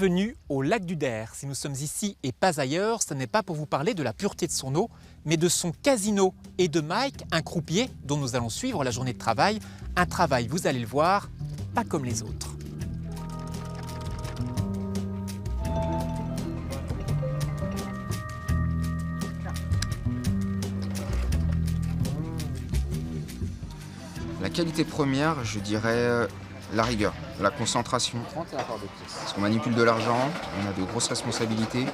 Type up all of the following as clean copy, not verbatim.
Bienvenue au lac du Der. Si nous sommes ici et pas ailleurs, ce n'est pas pour vous parler de la pureté de son eau, mais de son casino et de Mike, un croupier dont nous allons suivre la journée de travail. Un travail, vous allez le voir, pas comme les autres. La qualité première, je dirais la rigueur, la concentration. Parce qu'on manipule de l'argent, on a de grosses responsabilités.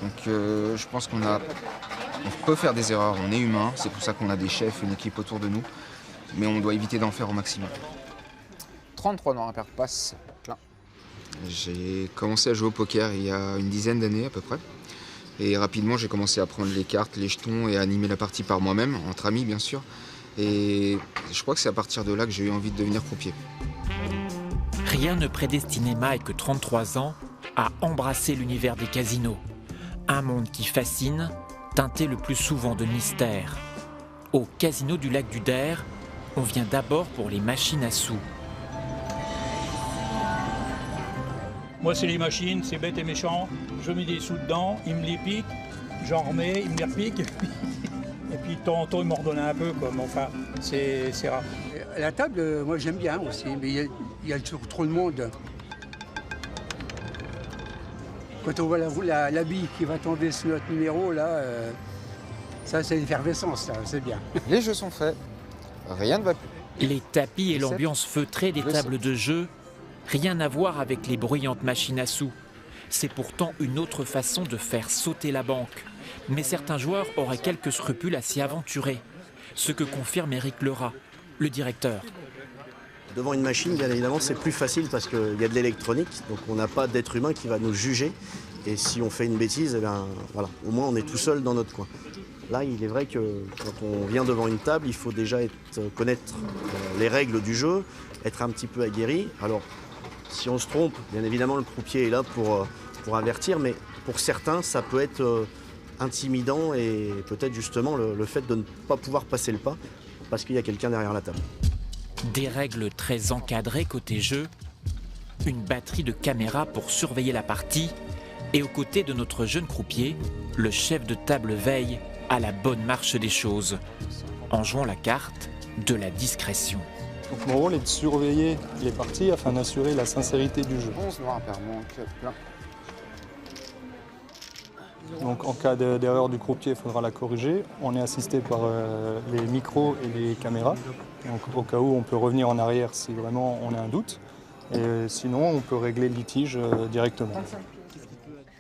Donc je pense on peut faire des erreurs, on est humain, c'est pour ça qu'on a des chefs, une équipe autour de nous. Mais on doit éviter d'en faire au maximum. 33 dans un paire de passe, plein. J'ai commencé à jouer au poker il y a une dizaine d'années à peu près. Et rapidement j'ai commencé à prendre les cartes, les jetons et à animer la partie par moi-même, entre amis bien sûr. Et je crois que c'est à partir de là que j'ai eu envie de devenir croupier. Rien ne prédestinait Mike, 33 ans, à embrasser l'univers des casinos. Un monde qui fascine, teinté le plus souvent de mystère. Au casino du lac du Der, on vient d'abord pour les machines à sous. Moi, c'est les machines, c'est bête et méchant. Je mets des sous dedans, ils me les piquent, j'en remets, ils me les repiquent. Et puis, de temps en temps, ils m'en redonnent un peu, quoi. Mais enfin, c'est rare. La table, moi, j'aime bien aussi, mais il y a toujours trop de monde. Quand on voit la bille qui va tomber sur notre numéro, là, ça, c'est l'effervescence, c'est bien. Les jeux sont faits, rien ne va plus. Les tapis et l'ambiance feutrée des tables de jeu, rien à voir avec les bruyantes machines à sous. C'est pourtant une autre façon de faire sauter la banque. Mais certains joueurs auraient quelques scrupules à s'y aventurer. Ce que confirme Éric Lerat, le directeur. Devant une machine, bien évidemment, c'est plus facile parce qu'il y a de l'électronique, donc on n'a pas d'être humain qui va nous juger. Et si on fait une bêtise, eh bien, voilà, au moins on est tout seul dans notre coin. Là, il est vrai que quand on vient devant une table, il faut déjà connaître les règles du jeu, être un petit peu aguerri. Alors, si on se trompe, bien évidemment, le croupier est là pour avertir, mais pour certains, ça peut être intimidant et peut-être justement le fait de ne pas pouvoir passer le pas parce qu'il y a quelqu'un derrière la table. Des règles très encadrées côté jeu, une batterie de caméras pour surveiller la partie et aux côtés de notre jeune croupier, le chef de table veille à la bonne marche des choses en jouant la carte de la discrétion. Donc mon rôle est de surveiller les parties afin d'assurer la sincérité du jeu. 11 dans un paire manque, plein. Donc en cas d'erreur du croupier, il faudra la corriger. On est assisté par les micros et les caméras. Donc au cas où, on peut revenir en arrière si vraiment on a un doute. Et sinon, on peut régler le litige directement.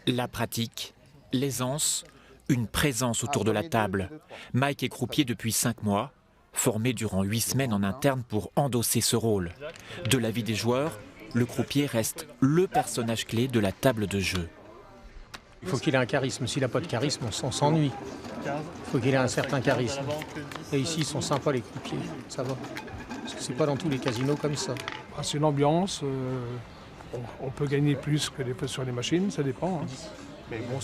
La pratique, l'aisance, une présence autour de la table. Mike est croupier depuis 5 mois, formé durant 8 semaines en interne pour endosser ce rôle. De l'avis des joueurs, le croupier reste le personnage clé de la table de jeu. Il faut qu'il ait un charisme. S'il n'a pas de charisme, on s'ennuie. Il faut qu'il ait un certain charisme. Et ici, ils sont sympas, les croupiers. Ça va. Parce que c'est pas dans tous les casinos comme ça. C'est l'ambiance. On peut gagner plus que sur les machines, ça dépend. Hein. Mais bon,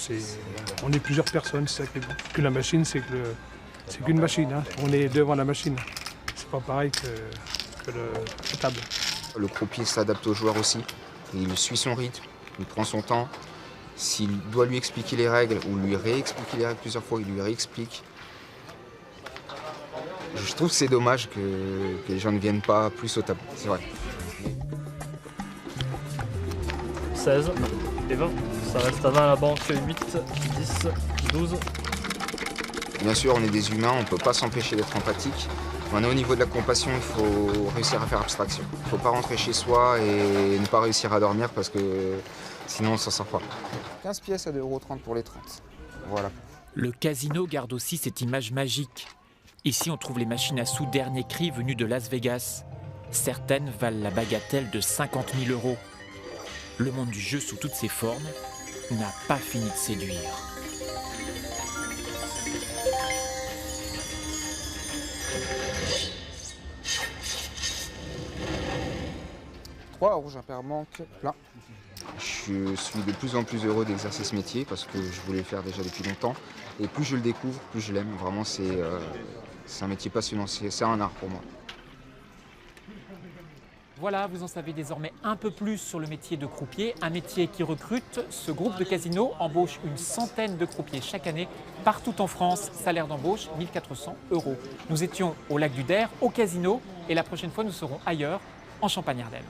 on est plusieurs personnes. C'est ça que la machine, c'est qu'une machine. Hein. On est devant la machine. C'est pas pareil que la table. Le croupier s'adapte au joueur aussi. Il suit son rythme, il prend son temps. S'il doit lui expliquer les règles ou lui réexpliquer les règles plusieurs fois, il lui réexplique. Je trouve que c'est dommage que les gens ne viennent pas plus aux tables, c'est vrai. 16 et 20. Ça reste à 20 à la banque, 8, 10, 12. Bien sûr, on est des humains, on ne peut pas s'empêcher d'être empathique. Maintenant, au niveau de la compassion, il faut réussir à faire abstraction. Il ne faut pas rentrer chez soi et ne pas réussir à dormir parce que sinon on ne s'en sort pas. 15 pièces à 2,30 € pour les 30. Voilà. Le casino garde aussi cette image magique. Ici, on trouve les machines à sous dernier cri venues de Las Vegas. Certaines valent la bagatelle de 50 000 €. Le monde du jeu sous toutes ses formes n'a pas fini de séduire. « 3 rouge, un paire manque, plein. » Je suis de plus en plus heureux d'exercer ce métier parce que je voulais le faire déjà depuis longtemps. Et plus je le découvre, plus je l'aime. Vraiment, c'est un métier passionnant, c'est un art pour moi. Voilà, vous en savez désormais un peu plus sur le métier de croupier, un métier qui recrute. Ce groupe de casinos embauche une centaine de croupiers chaque année partout en France. Salaire d'embauche 1 400 €. Nous étions au lac du Der, au casino, et la prochaine fois nous serons ailleurs, en Champagne-Ardenne.